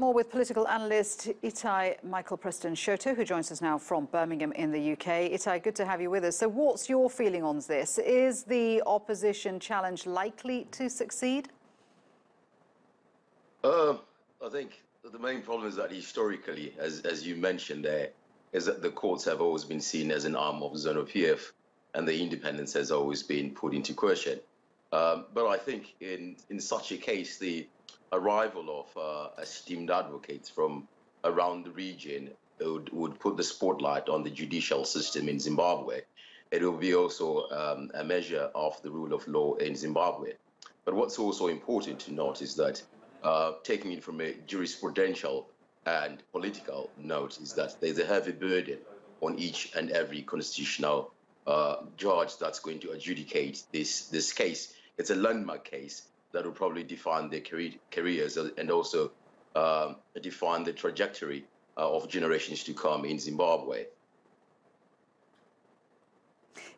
More with political analyst Itai Michael Preston Choto, who joins us now from Birmingham in the UK. Itai, good to have you with us. So what's your feeling on this? Is the opposition challenge likely to succeed? I think the main problem is that historically, as you mentioned there, is that the courts have always been seen as an arm of ZANU-PF, and the independence has always been put into question. But I think in such a case, the arrival of esteemed advocates from around the region would put the spotlight on the judicial system in Zimbabwe. It will be also a measure of the rule of law in Zimbabwe. But what's also important to note is that taking it from a jurisprudential and political note is that there's a heavy burden on each and every constitutional judge that's going to adjudicate this case. It's a landmark case that will probably define their careers and also define the trajectory of generations to come in Zimbabwe.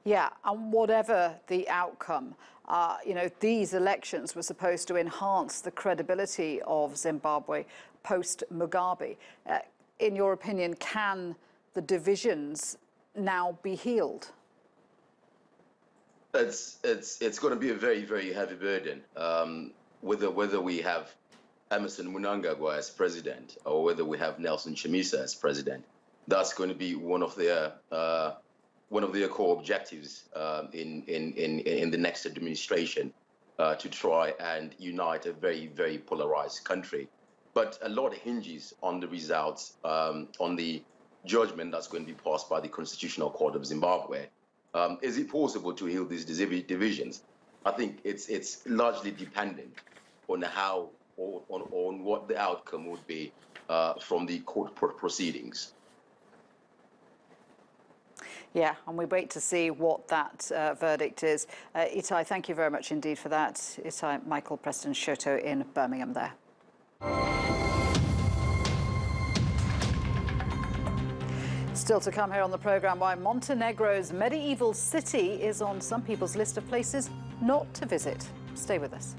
Yeah, and whatever the outcome, these elections were supposed to enhance the credibility of Zimbabwe post-Mugabe. In your opinion, can the divisions now be healed? It's going to be a very, very heavy burden. Whether we have Emmerson Mnangagwa as president or whether we have Nelson Chamisa as president, that's going to be one of their core objectives in the next administration, to try and unite a very, very polarized country. But a lot hinges on the results, on the judgment that's going to be passed by the Constitutional Court of Zimbabwe. Is it possible to heal these divisions? I think it's largely dependent on how or on what the outcome would be from the court proceedings. Yeah, and we wait to see what that verdict is. Itai, thank you very much indeed for that. Itai Michael Preston Choto in Birmingham there. Still to come here on the programme, why Montenegro's medieval city is on some people's list of places not to visit. Stay with us.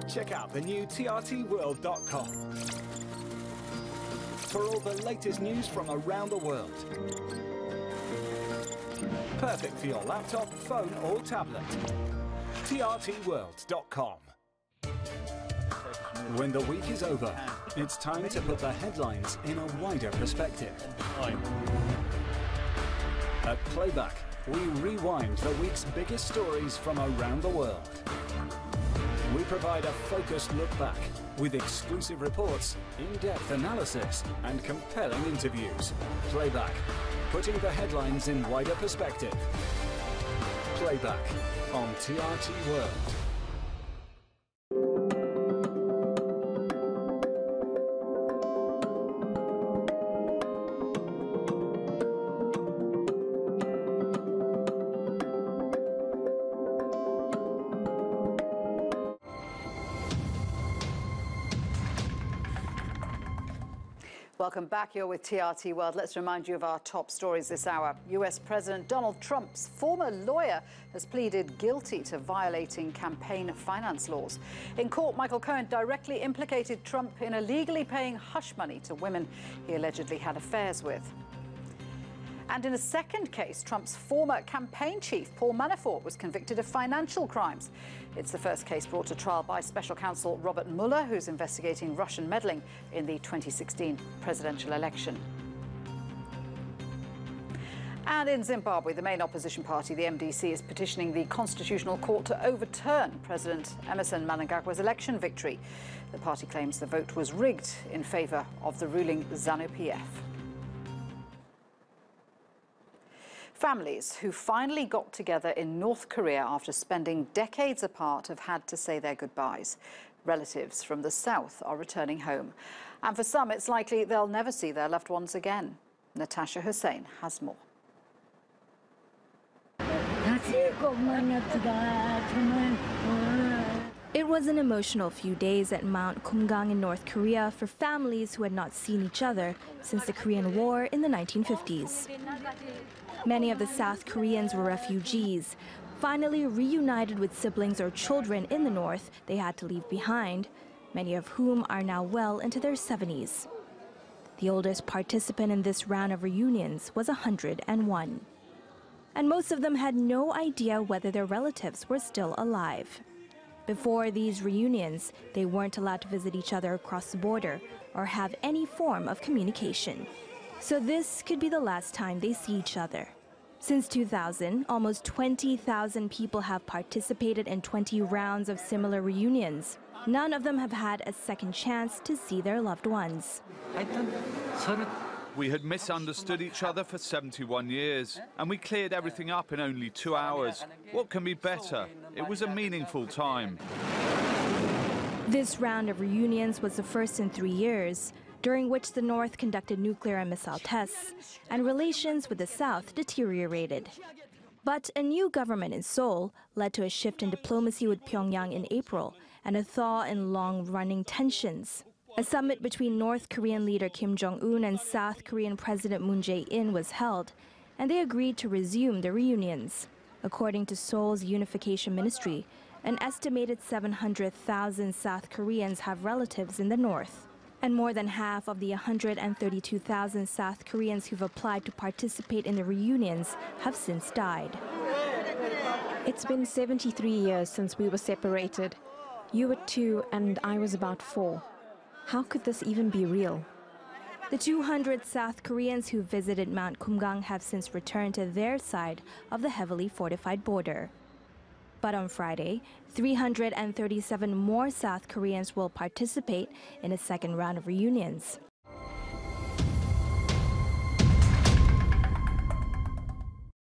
Check out the new trtworld.com for all the latest news from around the world. Perfect for your laptop, phone or tablet. trtworld.com. When the week is over, it's time to put the headlines in a wider perspective. At Playback, we rewind the week's biggest stories from around the world. We provide a focused look back with exclusive reports, in-depth analysis and compelling interviews. Playback, putting the headlines in wider perspective. Playback on TRT World. Welcome back. You're with TRT World. Let's remind you of our top stories this hour. US President Donald Trump's former lawyer has pleaded guilty to violating campaign finance laws. In court, Michael Cohen directly implicated Trump in illegally paying hush money to women he allegedly had affairs with. And in a second case, Trump's former campaign chief, Paul Manafort, was convicted of financial crimes. It's the first case brought to trial by special counsel Robert Mueller, who's investigating Russian meddling in the 2016 presidential election. And in Zimbabwe, the main opposition party, the MDC, is petitioning the Constitutional Court to overturn President Emmerson Mnangagwa's election victory. The party claims the vote was rigged in favour of the ruling ZANU-PF. Families who finally got together in North Korea after spending decades apart have had to say their goodbyes. Relatives from the south are returning home. And for some, it's likely they'll never see their loved ones again. Natasha Hussain has more. It was an emotional few days at Mount Kumgang in North Korea for families who had not seen each other since the Korean War in the 1950s. Many of the South Koreans were refugees, finally reunited with siblings or children in the north they had to leave behind, many of whom are now well into their 70s. The oldest participant in this round of reunions was 101. And most of them had no idea whether their relatives were still alive. Before these reunions, they weren't allowed to visit each other across the border or have any form of communication. So this could be the last time they see each other. Since 2000, almost 20,000 people have participated in 20 rounds of similar reunions. None of them have had a second chance to see their loved ones. We had misunderstood each other for 71 years, and we cleared everything up in only 2 hours. What can be better? It was a meaningful time. This round of reunions was the first in 3 years, during which the North conducted nuclear and missile tests, and relations with the South deteriorated. But a new government in Seoul led to a shift in diplomacy with Pyongyang in April, and a thaw in long-running tensions. A summit between North Korean leader Kim Jong-un and South Korean President Moon Jae-in was held, and they agreed to resume the reunions. According to Seoul's Unification Ministry, an estimated 700,000 South Koreans have relatives in the north. And more than half of the 132,000 South Koreans who've applied to participate in the reunions have since died. It's been 73 years since we were separated. You were 2 and I was about 4. How could this even be real? The 200 South Koreans who visited Mount Kumgang have since returned to their side of the heavily fortified border. But on Friday, 337 more South Koreans will participate in a second round of reunions.